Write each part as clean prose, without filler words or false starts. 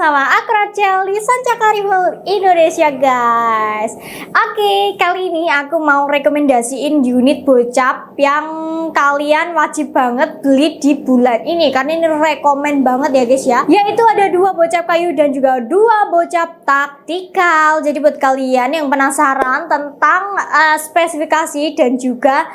bersama aku Rachel di Sancakari World Indonesia guys. Oke, kali ini aku mau rekomendasiin unit bocap yang kalian wajib banget beli di bulan ini, karena ini rekomen banget ya guys ya. Yaitu ada 2 bocap kayu dan juga 2 bocap taktikal. Jadi buat kalian yang penasaran tentang spesifikasi dan juga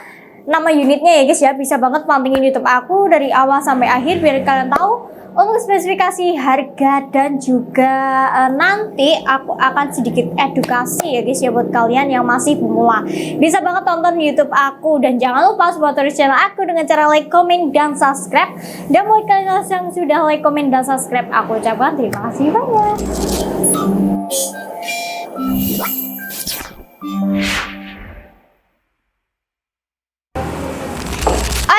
nama unitnya ya guys ya, bisa banget pantengin YouTube aku dari awal sampai akhir biar kalian tahu untuk spesifikasi, harga, dan juga nanti aku akan sedikit edukasi ya guys ya buat kalian yang masih pemula. Bisa banget tonton YouTube aku dan jangan lupa support terus channel aku dengan cara like, comment, dan subscribe. Dan buat kalian yang sudah like, comment, dan subscribe, aku ucapkan terima kasih banyak.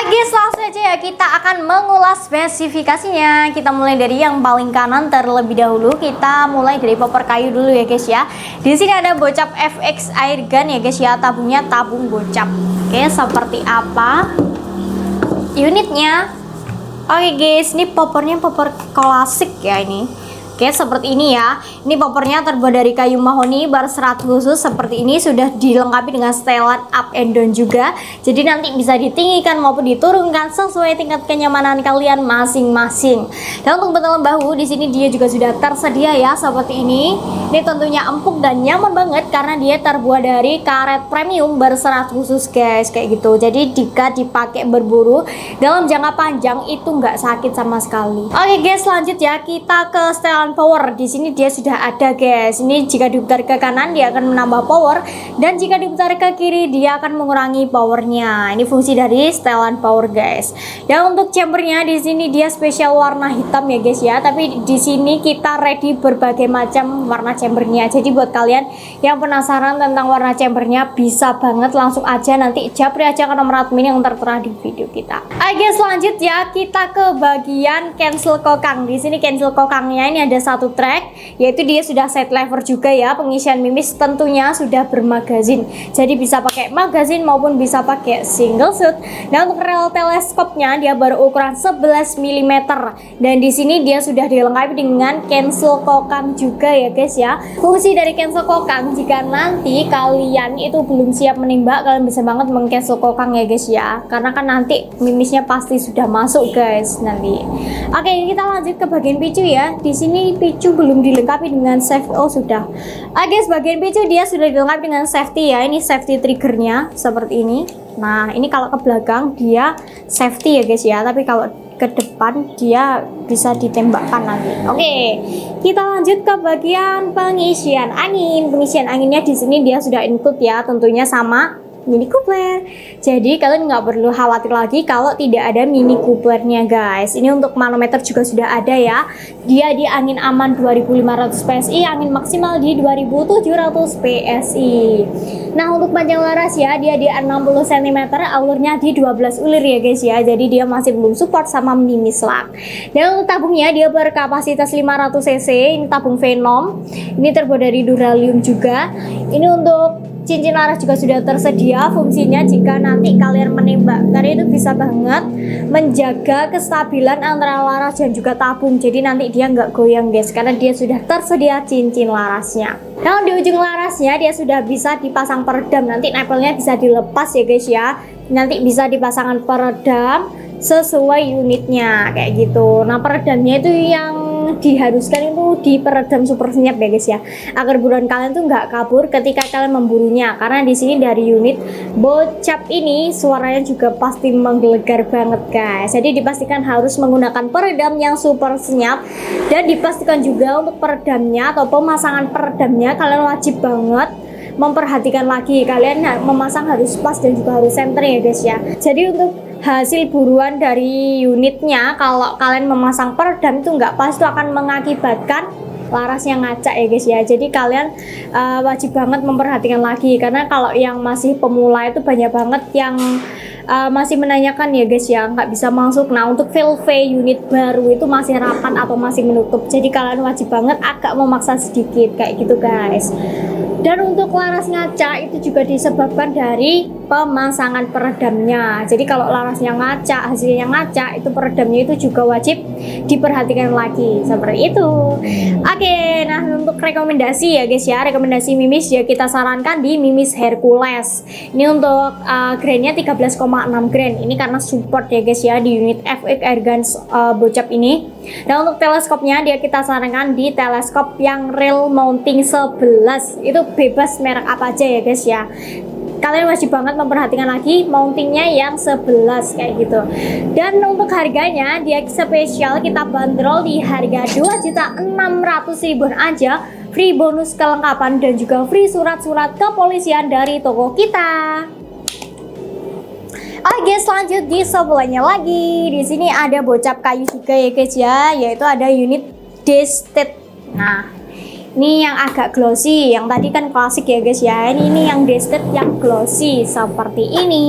Oke, langsung aja ya, kita akan mengulas spesifikasinya. Kita mulai dari yang paling kanan terlebih dahulu. Kita mulai dari popor kayu dulu ya guys ya. Di sini ada bocap FX airgun ya guys ya, tabungnya tabung bocap. Oke, seperti apa unitnya? Oke guys, ini popornya popor klasik ya ini. Oke, seperti ini ya. Ini popornya terbuat dari kayu mahoni berserat khusus seperti ini, sudah dilengkapi dengan setelan up and down juga. Jadi nanti bisa ditinggikan maupun diturunkan sesuai tingkat kenyamanan kalian masing-masing. Dan untuk bantalan bahu di sini dia juga sudah tersedia ya seperti ini. Ini tentunya empuk dan nyaman banget karena dia terbuat dari karet premium berserat khusus guys, kayak gitu. Jadi jika dipakai berburu dalam jangka panjang itu nggak sakit sama sekali. Oke guys, lanjut ya, kita ke setelan power. Di sini dia sudah ada guys. Ini jika diputar ke kanan dia akan menambah power, dan jika diputar ke kiri dia akan mengurangi powernya. Ini fungsi dari setelan power guys. Dan untuk chambernya di sini dia spesial warna hitam ya guys ya. Tapi di sini kita ready berbagai macam warna chambernya. Jadi buat kalian yang penasaran tentang warna chambernya bisa banget langsung aja nanti japri aja ke nomor admin yang tertera di video kita. Oke guys, lanjut ya, kita ke bagian cancel kokang. Di sini cancel kokangnya ini ada 1 track, yaitu dia sudah side lever juga ya. Pengisian mimis tentunya sudah bermagazin, jadi bisa pakai magazin maupun bisa pakai single shoot. Dan untuk rel teleskopnya dia berukuran 11 mm, dan di sini dia sudah dilengkapi dengan cancel kokang juga ya guys ya. Fungsi dari cancel kokang, jika nanti kalian itu belum siap menembak, kalian bisa banget meng-cancel kokang ya guys ya, karena kan nanti mimisnya pasti sudah masuk guys nanti. Oke, kita lanjut ke bagian picu ya. Di sini picu belum dilengkapi dengan safety. Oh sudah. Oke, bagian picu dia sudah dilengkapi dengan safety ya. Ini safety triggernya seperti ini. Nah ini kalau ke belakang dia safety ya guys ya, tapi kalau ke depan dia bisa ditembakkan nanti. Oke, kita lanjut ke bagian pengisian angin. Pengisian anginnya di sini dia sudah include ya, tentunya sama mini coupler. Jadi kalian nggak perlu khawatir lagi kalau tidak ada mini couplernya guys. Ini untuk manometer juga sudah ada ya. Dia di angin aman 2500 PSI, angin maksimal di 2700 PSI. Nah untuk panjang laras ya, dia di 60 cm, alurnya di 12 ulir ya guys ya. Jadi dia masih belum support sama mini slug. Dan untuk tabungnya dia berkapasitas 500 cc. Ini tabung Venom. Ini terbuat dari duralium juga. Ini untuk cincin laras juga sudah tersedia. Fungsinya jika nanti kalian menembak, karena itu bisa banget menjaga kestabilan antara laras dan juga tabung. Jadi nanti dia nggak goyang guys, karena dia sudah tersedia cincin larasnya. Nah di ujung larasnya dia sudah bisa dipasang peredam. Nanti nempelnya bisa dilepas ya guys ya. Nanti bisa dipasangkan peredam sesuai unitnya kayak gitu. Nah peredamnya itu yang diharuskan itu di peredam super senyap ya guys ya, agar buruan kalian tuh nggak kabur ketika kalian memburunya. Karena di sini dari unit bocap ini suaranya juga pasti menggelegar banget guys. Jadi dipastikan harus menggunakan peredam yang super senyap, dan dipastikan juga untuk peredamnya atau pemasangan peredamnya kalian wajib banget memperhatikan lagi, kalian memasang harus pas dan juga harus center ya guys ya. Jadi untuk hasil buruan dari unitnya, kalau kalian memasang peredam itu nggak pas, itu akan mengakibatkan larasnya ngacak ya guys ya. Jadi kalian wajib banget memperhatikan lagi, karena kalau yang masih pemula itu banyak banget yang masih menanyakan ya guys ya, nggak bisa masuk. Nah untuk valve unit baru itu masih rapat atau masih menutup, jadi kalian wajib banget agak memaksa sedikit kayak gitu guys. Dan untuk laras ngaca itu juga disebabkan dari pemasangan peredamnya. Jadi kalau larasnya ngaca, hasilnya ngaca, itu peredamnya itu juga wajib diperhatikan lagi seperti itu. Oke, nah untuk rekomendasi ya guys ya, rekomendasi mimis ya kita sarankan di Mimis Hercules. Ini untuk grainnya 13,6 grain. Ini karena support ya guys ya di unit FX Airguns bocap ini. Dan untuk teleskopnya dia kita sarankan di teleskop yang rail mounting 11. Itu bebas merek apa aja ya guys ya. Kalian wajib banget memperhatikan lagi mountingnya yang 11 kayak gitu. Dan untuk harganya dia spesial kita bandrol di harga 2.600.000 aja, free bonus kelengkapan dan juga free surat-surat kepolisian dari toko kita. Oke, selanjut di sebelahnya lagi. Di sini ada bocap kayu juga ya guys ya, yaitu ada unit Destet. Nah, ini yang agak glossy, yang tadi kan klasik ya guys ya. Ini yang Destet yang glossy seperti ini.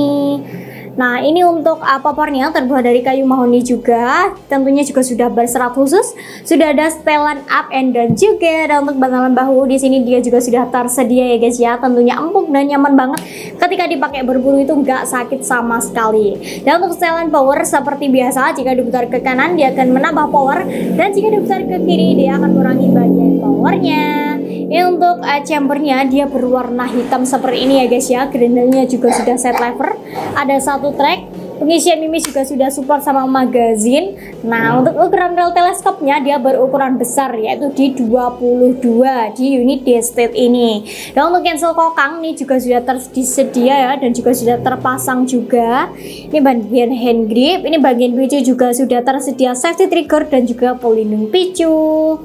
Nah, ini untuk popornya terbuat dari kayu mahoni juga. Tentunya juga sudah berserat khusus, sudah ada setelan up and down juga. Dan untuk bantalan bahu di sini dia juga sudah tersedia ya guys ya. Tentunya empuk dan nyaman banget. Ketika dipakai berburu itu nggak sakit sama sekali. Dan untuk setelan power seperti biasa, jika diputar ke kanan dia akan menambah power, dan jika diputar ke kiri dia akan mengurangi bagian powernya. Ini untuk chambernya dia berwarna hitam seperti ini ya guys ya. Grendelnya juga sudah set lever, ada satu track. Pengisian mimis juga sudah support sama magazin. Nah, untuk ukuran rel teleskopnya dia berukuran besar, yaitu di 22 di unit Destet ini. Dan untuk cancel kokang ini juga sudah tersedia ya, dan juga sudah terpasang juga. Ini bagian hand grip, ini bagian picu juga sudah tersedia safety trigger dan juga pelindung picu.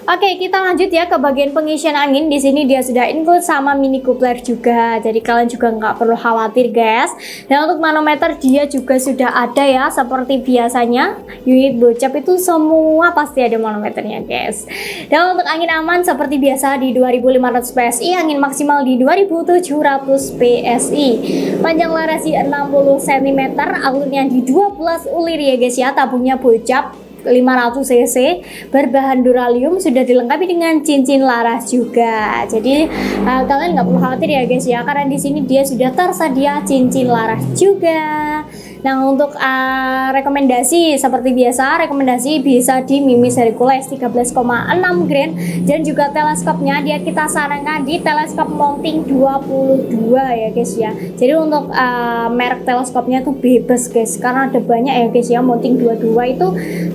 Oke, kita lanjut ya ke bagian pengisian angin. Di sini dia sudah include sama mini coupler juga, jadi kalian juga nggak perlu khawatir guys. Dan untuk manometer dia juga sudah ada ya, seperti biasanya unit bocap itu semua pasti ada manometernya guys. Dan untuk angin aman seperti biasa di 2500 PSI, angin maksimal di 2700 PSI. Panjang laras di 60 cm, alurnya di 12 ulir ya guys ya. Tabungnya bocap 500 cc, berbahan duralium, sudah dilengkapi dengan cincin laras juga. Jadi kalian nggak perlu khawatir ya guys ya, karena di sini dia sudah tersedia cincin laras juga. Nah, untuk rekomendasi seperti biasa, rekomendasi bisa di Mimis Hercules 13,6 grain, dan juga teleskopnya dia kita sarankan di teleskop mounting 22 ya guys ya. Jadi untuk merek teleskopnya tuh bebas guys, karena ada banyak ya guys ya. Mounting 22 itu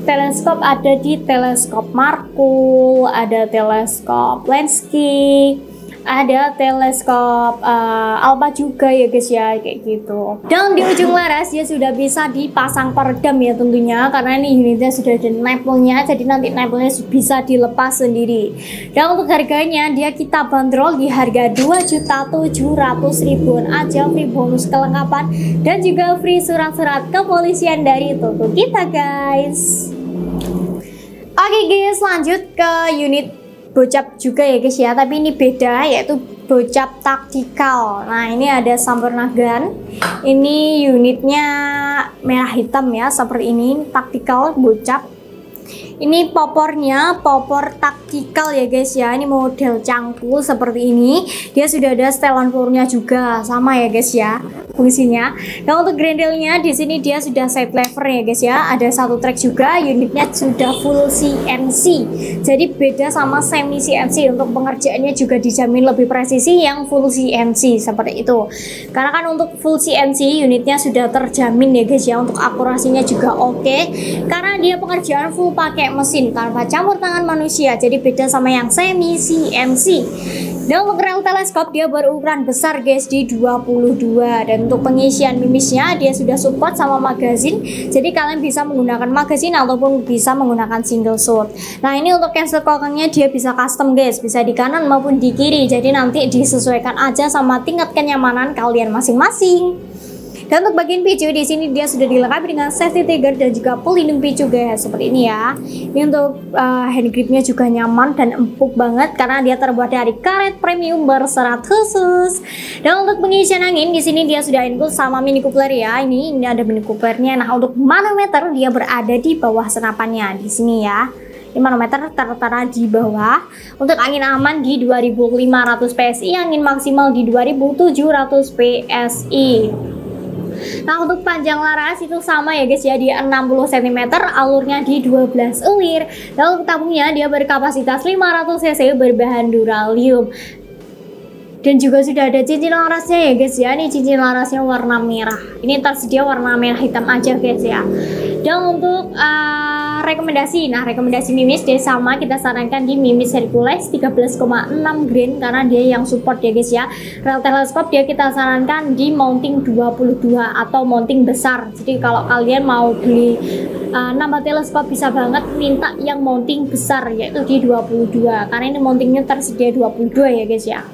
teleskop ada di teleskop Markul, ada teleskop Lenski, ada teleskop Alpha juga ya guys ya, kayak gitu. Dan di ujung laras dia sudah bisa dipasang peredam ya tentunya, karena ini unitnya sudah ada nipple-nya, jadi nanti nipple-nya bisa dilepas sendiri. Dan untuk harganya dia kita bandrol di harga 2.700.000 aja, free bonus kelengkapan dan juga free surat-surat kepolisian dari toko kita guys. Oke guys, lanjut ke unit bocap juga ya guys ya, tapi ini beda, yaitu bocap taktikal. Nah, ini ada Sampurna Gun. Ini unitnya merah hitam ya, seperti ini, taktikal bocap. Ini popornya popor taktikal ya guys ya. Ini model cangkul seperti ini. Dia sudah ada setelan pelurnya juga, sama ya guys ya fungsinya. Nah, untuk grendelnya di sini dia sudah side lever ya guys ya. Ada satu track juga, unitnya sudah full CNC. Jadi beda sama semi CNC. Untuk pengerjaannya juga dijamin lebih presisi yang full CNC seperti itu. Karena kan untuk full CNC unitnya sudah terjamin ya guys ya. Untuk akurasinya juga oke. Karena dia pengerjaan full pakai mesin tanpa campur tangan manusia. Jadi beda sama yang semi CNC. Dan untuk rel teleskop dia berukuran besar guys, di 22. Dan untuk pengisian mimisnya dia sudah support sama magazin, jadi kalian bisa menggunakan magazin ataupun bisa menggunakan single shot. Nah, ini untuk cancel kokangnya dia bisa custom guys, bisa di kanan maupun di kiri, jadi nanti disesuaikan aja sama tingkat kenyamanan kalian masing-masing. Dan untuk bagian picu di sini dia sudah dilengkapi dengan safety trigger dan juga pelindung picu guys, seperti ini ya. Ini untuk hand gripnya juga nyaman dan empuk banget karena dia terbuat dari karet premium berserat khusus. Dan untuk pengisian angin di sini dia sudah include sama mini coupler ya. Ini ada mini couplernya. Nah, untuk manometer dia berada di bawah senapannya di sini ya. Ini manometer tertera di bawah. Untuk angin aman di 2500 PSI, angin maksimal di 2700 PSI. Nah, untuk panjang laras itu sama ya guys ya, di 60 cm, alurnya di 12 elir. Dan untuk tabungnya dia berkapasitas 500 cc berbahan duralium. Dan juga sudah ada cincin larasnya ya guys ya. Ini cincin larasnya warna merah. Ini tersedia warna merah hitam aja guys ya. Dan untuk rekomendasi, nah rekomendasi mimis dia sama, kita sarankan di mimis Hercules 13,6 grain karena dia yang support ya guys ya. Rel teleskop dia kita sarankan di mounting 22 atau mounting besar. Jadi kalau kalian mau beli nambah teleskop bisa banget minta yang mounting besar, yaitu di 22 karena ini mountingnya tersedia 22 ya guys ya.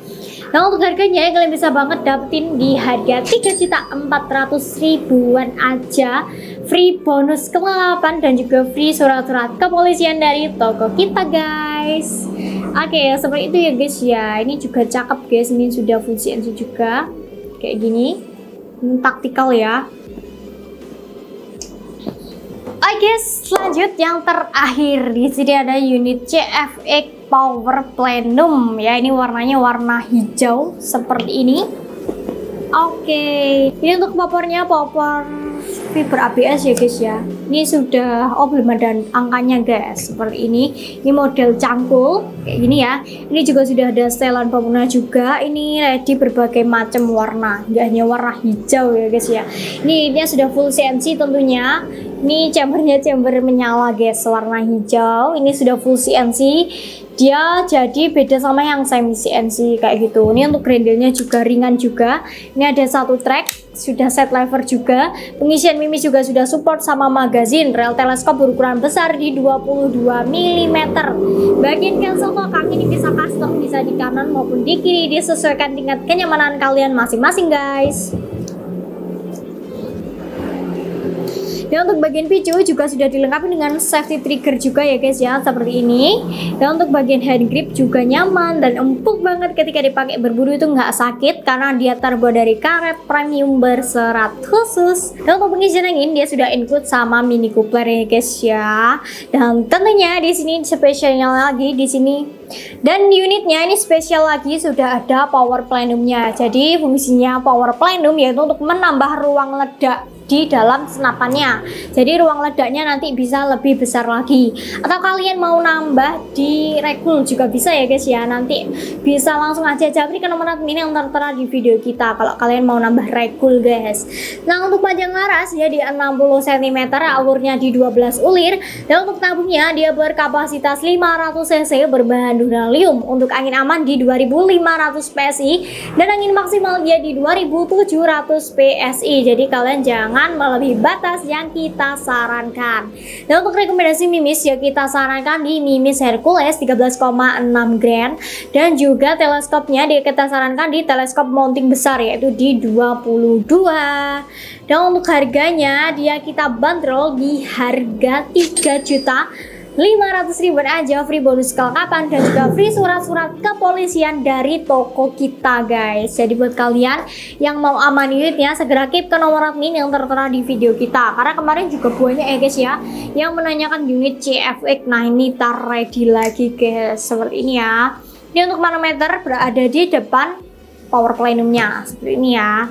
Nah, untuk harganya kalian bisa banget dapetin di harga 3.400.000-an aja, free bonus kelengkapan dan juga free surat-surat kepolisian dari toko kita guys. Oke, seperti itu ya guys ya. Ini juga cakep guys, ini sudah full CNC juga kayak gini. Ini taktikal ya. Oke, selanjut yang terakhir di sini ada unit CFX Power Plenum ya. Ini warnanya warna hijau seperti ini. Oke, ini untuk popornya popor fiber ABS ya guys ya. Ini sudah belum ada angkanya guys, seperti ini. Ini model cangkul kayak gini ya. Ini juga sudah ada setelan pewarna juga. Ini ready berbagai macam warna, nggak hanya warna hijau ya guys ya. Ini sudah full CNC tentunya. Ini chambernya chamber menyala guys, warna hijau. Ini sudah full CNC. Dia jadi beda sama yang semi CNC kayak gitu. Ini untuk grendelnya juga ringan juga. Ini ada satu track, sudah set lever juga. Pengisian mimis juga sudah support sama magazin. Rel teleskop berukuran besar di 22 mm. Bagian cancel kaki ini bisa custom, bisa di kanan maupun di kiri, disesuaikan tingkat kenyamanan kalian masing-masing guys. Dan untuk bagian picu juga sudah dilengkapi dengan safety trigger juga ya guys ya, seperti ini. Dan untuk bagian hand grip juga nyaman dan empuk banget ketika dipakai berburu, itu nggak sakit karena dia terbuat dari karet premium berserat khusus. Dan untuk pengisian angin dia sudah include sama mini coupler ya guys ya. Dan tentunya di sini spesialnya lagi di sini. Dan unitnya ini spesial lagi, sudah ada power plenumnya. Jadi fungsinya power plenum yaitu untuk menambah ruang ledak di dalam senapannya. Jadi ruang ledaknya nanti bisa lebih besar lagi. Atau kalian mau nambah di regul juga bisa ya guys ya. Nanti bisa langsung aja japri ke nomor admin yang tertera di video kita kalau kalian mau nambah regul guys. Nah, untuk panjang laras ya di 60 cm, alurnya di 12 ulir. Dan untuk tabungnya dia berkapasitas 500 cc berbahan duralium. Untuk angin aman di 2500 PSI dan angin maksimal dia di 2700 PSI. Jadi kalian jangan melebihi batas yang kita sarankan. Dan untuk rekomendasi mimis ya kita sarankan di mimis Hercules 13,6 grain. Dan juga teleskopnya kita sarankan di teleskop mounting besar yaitu di 22. Dan untuk harganya dia kita bandrol di harga 3.500.000 aja, free bonus kelengkapan dan juga free surat-surat kepolisian dari toko kita guys. Jadi buat kalian yang mau aman unitnya segera keep ke nomor admin yang tertera di video kita, karena kemarin juga banyak ya guys ya yang menanyakan unit CFX. Nah, ini ready lagi guys, seperti ini ya. Ini untuk manometer berada di depan power plenumnya seperti ini ya.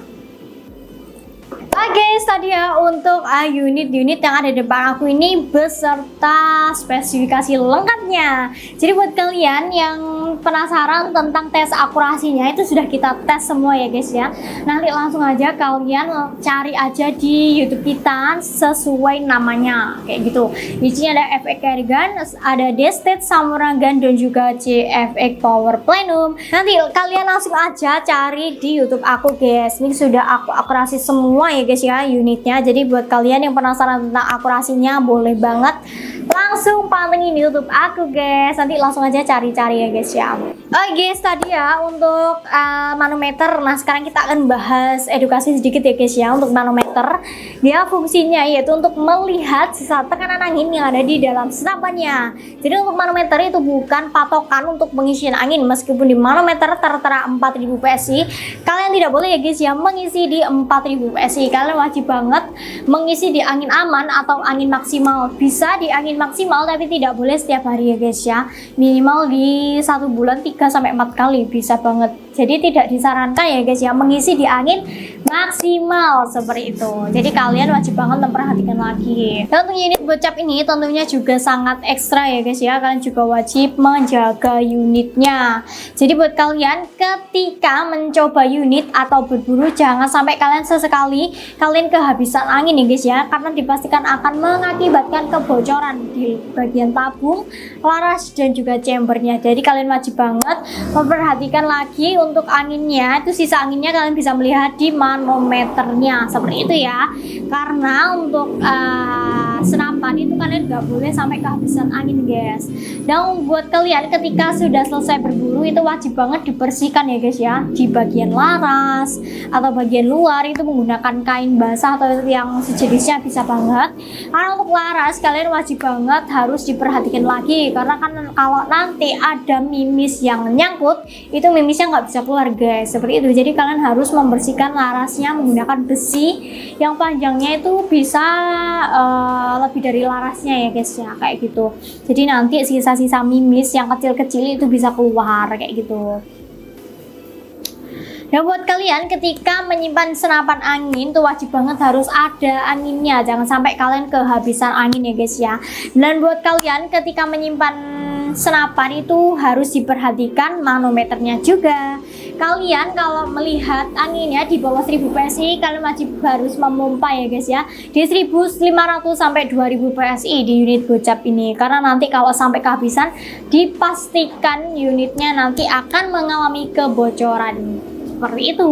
Oke, tadi ya untuk unit-unit yang ada di depan aku ini beserta spesifikasi lengkapnya. Jadi buat kalian yang penasaran tentang tes akurasinya itu sudah kita tes semua ya guys ya. Nanti langsung aja kalian cari aja di YouTube kita sesuai namanya kayak gitu. Di sini ada FX Airgun, ada Destet Samurai Gun dan juga CFX Power Plenum. Nanti kalian langsung aja cari di YouTube aku guys. Ini sudah aku akurasi semua ya guys ya unitnya. Jadi buat kalian yang penasaran tentang akurasinya boleh banget langsung pantengin YouTube aku guys. Nanti langsung aja cari-cari ya guys ya. Oke guys, tadi ya untuk manometer. Nah, sekarang kita akan bahas edukasi sedikit ya guys ya. Untuk manometer, dia fungsinya yaitu untuk melihat sisa tekanan angin yang ada di dalam senapannya. Jadi untuk manometer itu bukan patokan untuk pengisian angin. Meskipun di manometer tertera 4000 PSI, kalian tidak boleh ya guys ya mengisi di 4000 PSI. Kalian wajib banget mengisi di angin aman atau angin maksimal. Bisa di angin maksimal, tapi tidak boleh setiap hari ya guys ya. Minimal di 1 bulan 3-4 kali bisa banget. Jadi tidak disarankan ya guys ya mengisi di angin maksimal seperti itu. Jadi kalian wajib banget memperhatikan lagi. Dan untuk unit bocap ini tentunya juga sangat ekstra ya guys ya. Kalian juga wajib menjaga unitnya. Jadi buat kalian ketika mencoba unit atau berburu, jangan sampai kalian sesekali kalian kehabisan angin ya guys ya, karena dipastikan akan mengakibatkan kebocoran di bagian tabung, laras dan juga chambernya. Jadi kalian wajib banget memperhatikan lagi untuk anginnya. Itu sisa anginnya kalian bisa melihat di manometernya seperti itu ya. Karena untuk senapan itu kalian nggak boleh sampai kehabisan angin guys. Dan buat kalian ketika sudah selesai berburu itu wajib banget dibersihkan ya guys ya, di bagian laras atau bagian luar itu menggunakan kain basah atau yang sejenisnya bisa banget. Karena untuk laras kalian wajib banget harus diperhatikan lagi, karena kan kalau nanti ada mimis yang nyangkut itu mimisnya nggak bisa keluar guys, seperti itu. Jadi kalian harus membersihkan larasnya menggunakan besi yang panjangnya itu bisa lebih dari larasnya ya guys ya, kayak gitu. Jadi nanti sisa-sisa mimis yang kecil-kecil itu bisa keluar kayak gitu. Dan buat kalian ketika menyimpan senapan angin tuh wajib banget harus ada anginnya, jangan sampai kalian kehabisan angin ya guys ya. Dan buat kalian ketika menyimpan senapan itu harus diperhatikan manometernya juga. Kalian kalau melihat anginnya di bawah 1000 PSI, kalian wajib harus memompa ya guys ya, di 1500 sampai 2000 PSI di unit bocap ini. Karena nanti kalau sampai kehabisan, dipastikan unitnya nanti akan mengalami kebocoran. Seperti itu.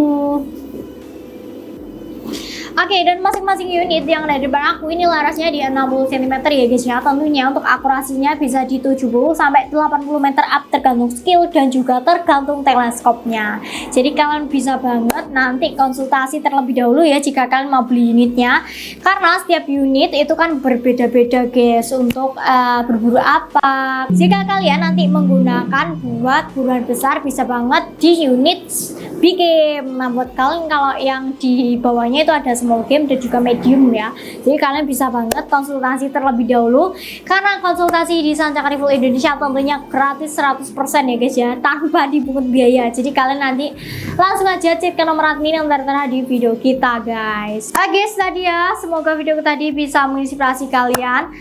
Oke, dan masing-masing unit yang ada di depan aku ini larasnya di 60 cm ya guys ya. Tentunya untuk akurasinya bisa di 70 sampai 80 meter up tergantung skill dan juga tergantung teleskopnya. Jadi kalian bisa banget nanti konsultasi terlebih dahulu ya jika kalian mau beli unitnya. Karena setiap unit itu kan berbeda-beda guys untuk berburu apa. Jika kalian nanti menggunakan buat buruan besar bisa banget di unit big game. Nah buat kalian kalau yang di bawahnya itu ada small game dan juga medium ya. Jadi kalian bisa banget konsultasi terlebih dahulu, karena konsultasi di Sancaka Rifle Indonesia tentunya gratis 100% ya guys ya, tanpa dipungut biaya. Jadi kalian nanti langsung aja cek ke nomor admin yang tertera di video kita guys. Oke guys, tadi ya, semoga video tadi bisa menginspirasi kalian.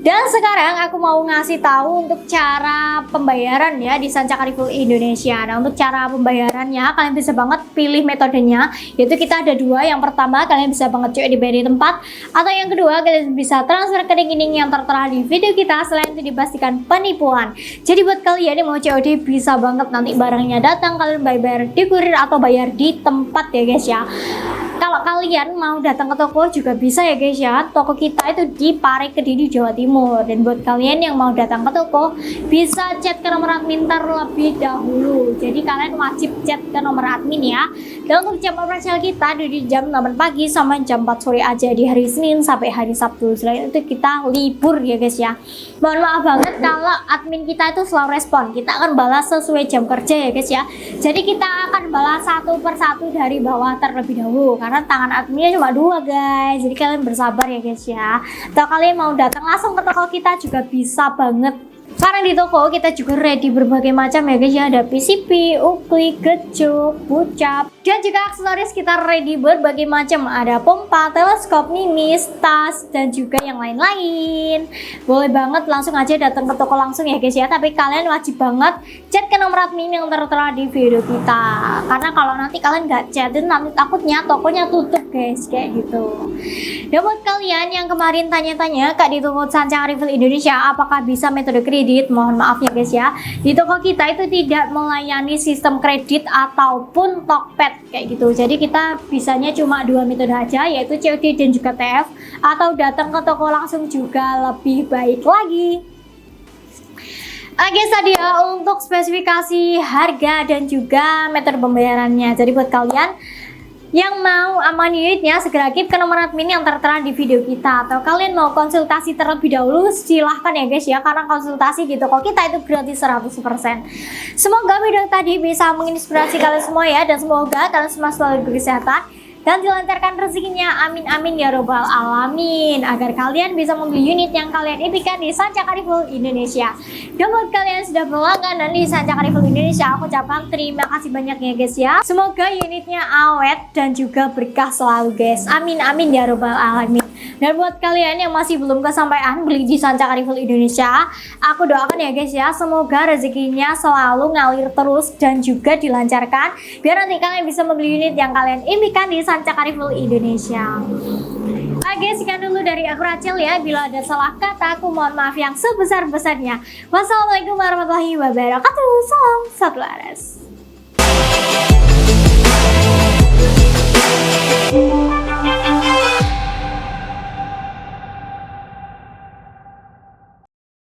Dan sekarang aku mau ngasih tahu untuk cara pembayaran ya di Sancaka Rifle Indonesia. Nah untuk cara pembayarannya kalian bisa banget pilih metodenya, yaitu kita ada dua. Yang pertama kalian bisa banget cuy dibayar di tempat, atau yang kedua kalian bisa transfer ke rekening yang tertera di video kita. Selain itu dipastikan penipuan. Jadi buat kalian yang mau COD bisa banget nanti barangnya datang kalian bayar di kurir atau bayar di tempat ya guys ya. Kalau kalian mau datang ke toko juga bisa ya guys ya. Toko kita itu di Pare Kediri, Jawa Timur. Dan buat kalian yang mau datang ke toko bisa chat ke nomor admin terlebih dahulu. Jadi kalian wajib chat ke nomor admin ya. Dan untuk jam operasional kita di jam 8 pagi sama jam 4 sore aja di hari Senin sampai hari Sabtu. Selain itu kita libur ya guys ya. Mohon maaf banget kalau admin kita itu selalu respon. Kita akan balas sesuai jam kerja ya guys ya. Jadi kita akan balas satu persatu dari bawah terlebih dahulu, karena tangan adminnya cuma 2 guys. Jadi kalian bersabar ya guys ya. Atau kalian mau datang langsung ke toko kita juga bisa banget. Karena di toko kita juga ready berbagai macam ya guys ya. Ada PCP, ukli, gecuk, bucap, dan juga aksesoris kita ready berbagai macam. Ada pompa, teleskop, mimis, tas, dan juga yang lain-lain. Boleh banget langsung aja datang ke toko langsung ya guys ya. Tapi kalian wajib banget chat ke nomor admin yang tertera di video kita. Karena kalau nanti kalian nggak chatin nanti takutnya tokonya tutup guys, kayak gitu. Dan buat kalian yang kemarin tanya-tanya Kak di toko Sancaka Rifle Indonesia apakah bisa metode kredit, mohon maaf ya guys ya, di toko kita itu tidak melayani sistem kredit ataupun Tokped kayak gitu. Jadi kita bisanya cuma 2 metode aja, yaitu COD dan juga TF, atau datang ke toko langsung juga lebih baik lagi. Oke tadi ya untuk spesifikasi harga dan juga metode pembayarannya. Jadi buat kalian yang mau aman unitnya segera keep ke nomor admin yang tertera di video kita. Atau kalian mau konsultasi terlebih dahulu silahkan ya guys ya, karena konsultasi di toko kita itu gratis 100%. Semoga video tadi bisa menginspirasi kalian semua ya, dan semoga kalian semua selalu berkesehatan dan dilancarkan rezekinya, amin amin ya robbal alamin, agar kalian bisa membeli unit yang kalian impikan di Sanca Carnival Indonesia. Dan buat kalian sudah berlangganan di Sanca Carnival Indonesia, aku ucapkan terima kasih banyak ya guys ya. Semoga unitnya awet dan juga berkah selalu guys, amin amin ya robbal alamin. Dan buat kalian yang masih belum kesampaian beli di Sanca Carnival Indonesia, aku doakan ya guys ya, semoga rezekinya selalu ngalir terus dan juga dilancarkan, biar nanti kalian bisa membeli unit yang kalian impikan di Sanca Carnival Indonesia. Oke, sekian dulu dari aku Rachel ya. Bila ada salah kata, aku mohon maaf yang sebesar-besarnya. Wassalamualaikum warahmatullahi wabarakatuh. Salam satu laras.